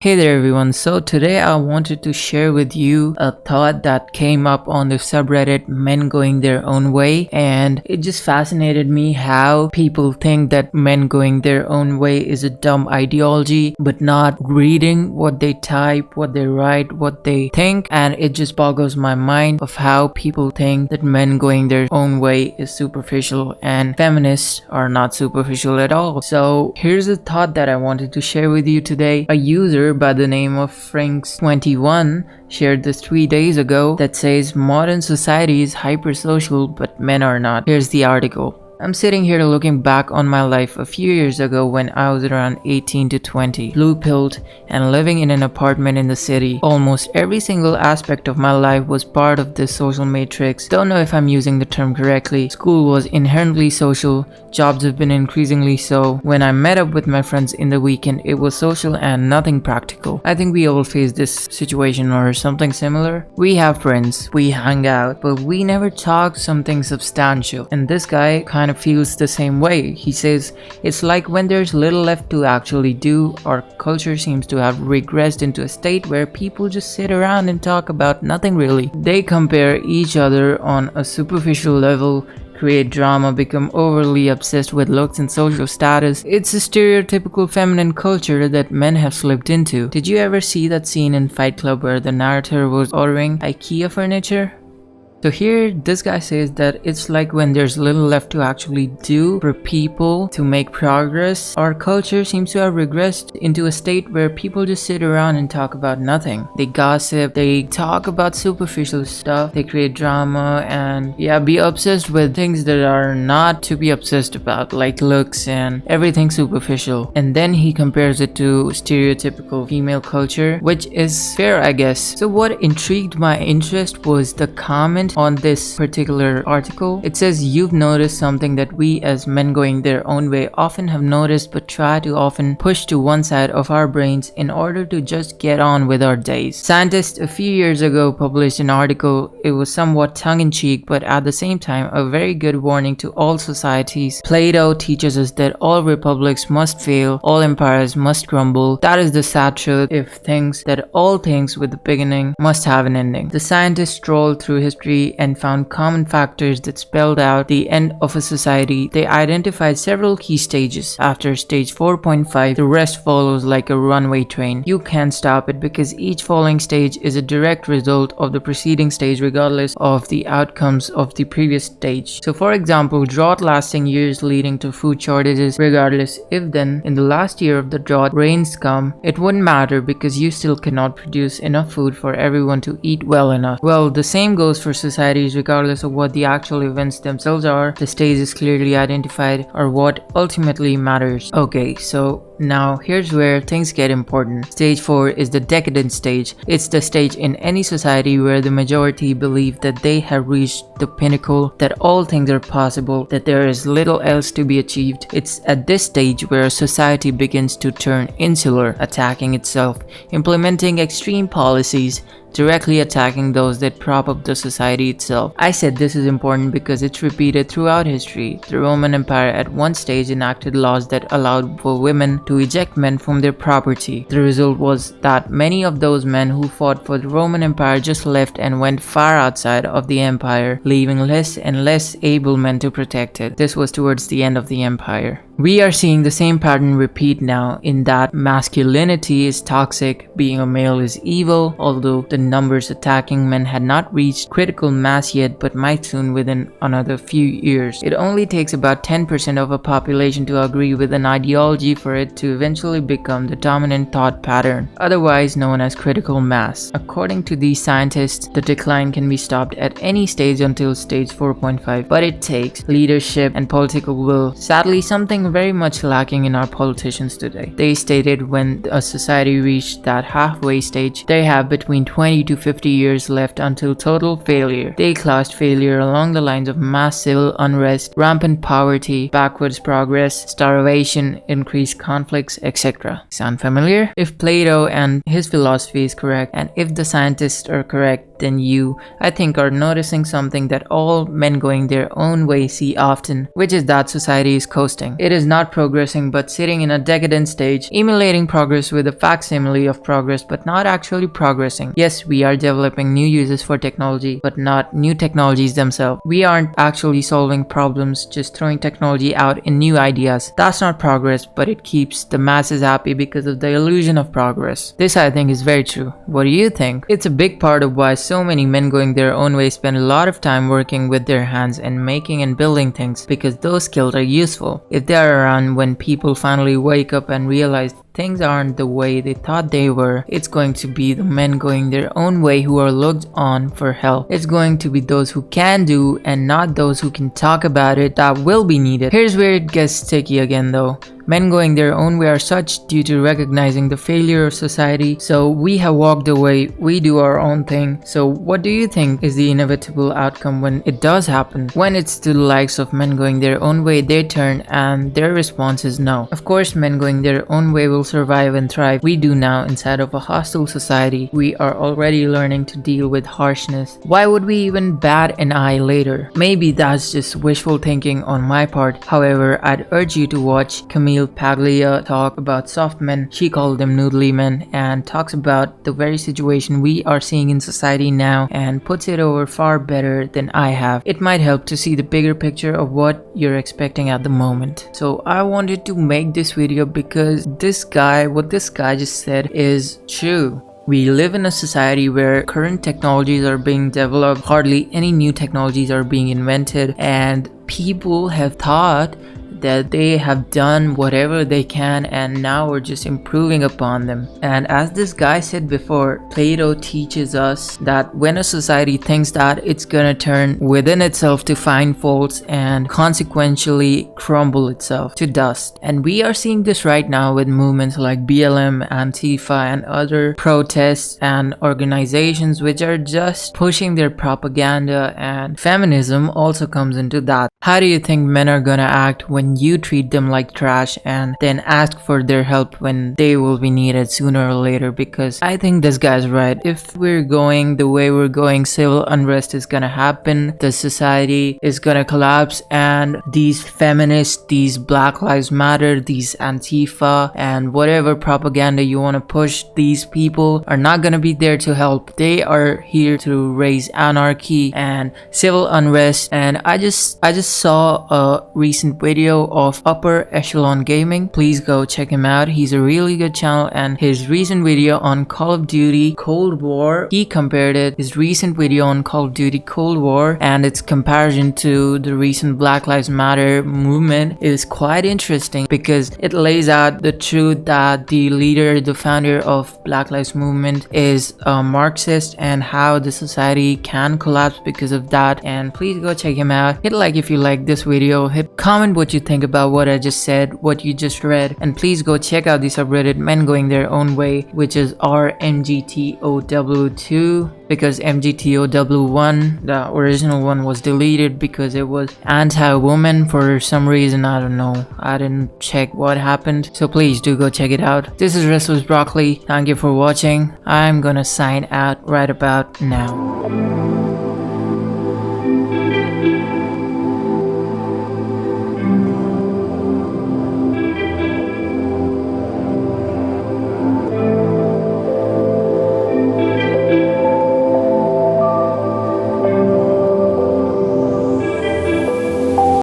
Hey there everyone, so today I wanted to share with you a thought that came up on the subreddit men going their own way, and it just fascinated me how people think that men going their own way is a dumb ideology, but not reading what they type, what they write, what they think, and it just boggles my mind of how people think that men going their own way is superficial and feminists are not superficial at all. So here's a thought that I wanted to share with you today. A user by the name of Franks21 shared this 3 days ago that says modern society is hypersocial but men are not. Here's the article. I'm sitting here looking back on my life a few years ago when I was around 18 to 20, blue-pilled and living in an apartment in the city. Almost every single aspect of my life was part of this social matrix. Don't know if I'm using the term correctly. School was inherently social, jobs have been increasingly so. When I met up with my friends in the weekend, it was social and nothing practical. I think we all face this situation or something similar. We have friends, we hang out, but we never talk something substantial. And this guy kind of feels the same way. He says, it's like when there's little left to actually do, our culture seems to have regressed into a state where people just sit around and talk about nothing really. They compare each other on a superficial level, create drama, become overly obsessed with looks and social status. It's a stereotypical feminine culture that men have slipped into. Did you ever see that scene in Fight Club where the narrator was ordering IKEA furniture? So here, this guy says that it's like when there's little left to actually do for people to make progress. Our culture seems to have regressed into a state where people just sit around and talk about nothing. They gossip, they talk about superficial stuff, they create drama and be obsessed with things that are not to be obsessed about, like looks and everything superficial. And then he compares it to stereotypical female culture, which is fair, I guess. So what intrigued my interest was the comment on this particular article. It says, you've noticed something that we as men going their own way often have noticed but try to often push to one side of our brains in order to just get on with our days. Scientists a few years ago published an article. It was somewhat tongue-in-cheek but at the same time a very good warning to all societies. Plato teaches us that all republics must fail, all empires must crumble. That is the sad truth that all things with a beginning must have an ending. The scientists strolled through history and found common factors that spelled out the end of a society. They identified several key stages. After stage 4.5, the rest follows like a runway train. You can't stop it because each following stage is a direct result of the preceding stage regardless of the outcomes of the previous stage. So for example, drought lasting years leading to food shortages. Regardless if then in the last year of the drought rains come, it wouldn't matter because you still cannot produce enough food for everyone to eat well enough. Well, the same goes for societies regardless of what the actual events themselves are. The stage is clearly identified or what ultimately matters. Okay, so now here's where things get important. Stage 4 is the decadent stage. It's the stage in any society where the majority believe that they have reached the pinnacle, that all things are possible, that there is little else to be achieved. It's at this stage where society begins to turn insular, attacking itself, implementing extreme policies, directly attacking those that prop up the society itself. I said this is important because it's repeated throughout history. The Roman Empire at one stage enacted laws that allowed for women to eject men from their property. The result was that many of those men who fought for the Roman Empire just left and went far outside of the empire, leaving less and less able men to protect it. This was towards the end of the empire. We are seeing the same pattern repeat now in that masculinity is toxic, being a male is evil, although the numbers attacking men had not reached critical mass yet but might soon within another few years. It only takes about 10% of a population to agree with an ideology for it to eventually become the dominant thought pattern, otherwise known as critical mass. According to these scientists, the decline can be stopped at any stage until stage 4.5, but it takes leadership and political will. Sadly, something very much lacking in our politicians today. They stated when a society reached that halfway stage, they have between 20 to 50 years left until total failure. They classed failure along the lines of mass civil unrest, rampant poverty, backwards progress, starvation, increased conflicts, etc. Sound familiar? If Plato and his philosophy is correct, and if the scientists are correct, than you, I think, are noticing something that all men going their own way see often, which is that society is coasting. It is not progressing but sitting in a decadent stage, emulating progress with a facsimile of progress but not actually progressing. Yes, we are developing new uses for technology but not new technologies themselves. We aren't actually solving problems, just throwing technology out in new ideas. That's not progress, but it keeps the masses happy because of the illusion of progress. This, I think, is very true. What do you think? It's a big part of why so many men going their own way spend a lot of time working with their hands and making and building things, because those skills are useful. If they are around when people finally wake up and realize things aren't the way they thought they were, it's going to be the men going their own way who are looked on for help. It's going to be those who can do and not those who can talk about it that will be needed. Here's where it gets sticky again though. Men going their own way are such due to recognizing the failure of society, so we have walked away, we do our own thing. So what do you think is the inevitable outcome when it does happen? When it's to the likes of men going their own way, their turn, and their response is no. Of course, men going their own way will survive and thrive. We do now inside of a hostile society. We are already learning to deal with harshness. Why would we even bat an eye later? Maybe that's just wishful thinking on my part. However, I'd urge you to watch Camille Paglia talk about soft men. She called them noodly men, and talks about the very situation we are seeing in society now and puts it over far better than I have. It might help to see the bigger picture of what you're expecting at the moment. So I wanted to make this video because what this guy just said is true. We live in a society where current technologies are being developed, hardly any new technologies are being invented, and people have thought that they have done whatever they can and now we're just improving upon them. And as this guy said before, Plato teaches us that when a society thinks that, it's gonna turn within itself to find faults and consequentially crumble itself to dust. And we are seeing this right now with movements like BLM, Antifa, and other protests and organizations which are just pushing their propaganda, and feminism also comes into that. How do you think men are gonna act when you treat them like trash and then ask for their help when they will be needed sooner or later? Because I think this guy's right. If we're going the way we're going, civil unrest is gonna happen, the society is gonna collapse, and these feminists, these Black Lives Matter, these Antifa, and whatever propaganda you want to push, these people are not gonna be there to help. They are here to raise anarchy and civil unrest. And I just saw a recent video of Upper Echelon Gaming. Please go check him out. He's a really good channel, and his recent video on Call of Duty Cold War, he compared his recent video on Call of Duty Cold War and its comparison to the recent Black Lives Matter movement is quite interesting, because it lays out the truth that the leader, the founder of Black Lives Movement is a Marxist, and how the society can collapse because of that. And please go check him out. Hit like if you like this video, hit comment what you think about what I just said, what you just read, and please go check out the subreddit Men Going Their Own Way, which is MGTOW2, because MGTOW1, the original one, was deleted because it was anti-woman for some reason. I don't know, I didn't check what happened, so please do go check it out. This is Restless Broccoli. Thank you for watching. I'm gonna sign out right about now.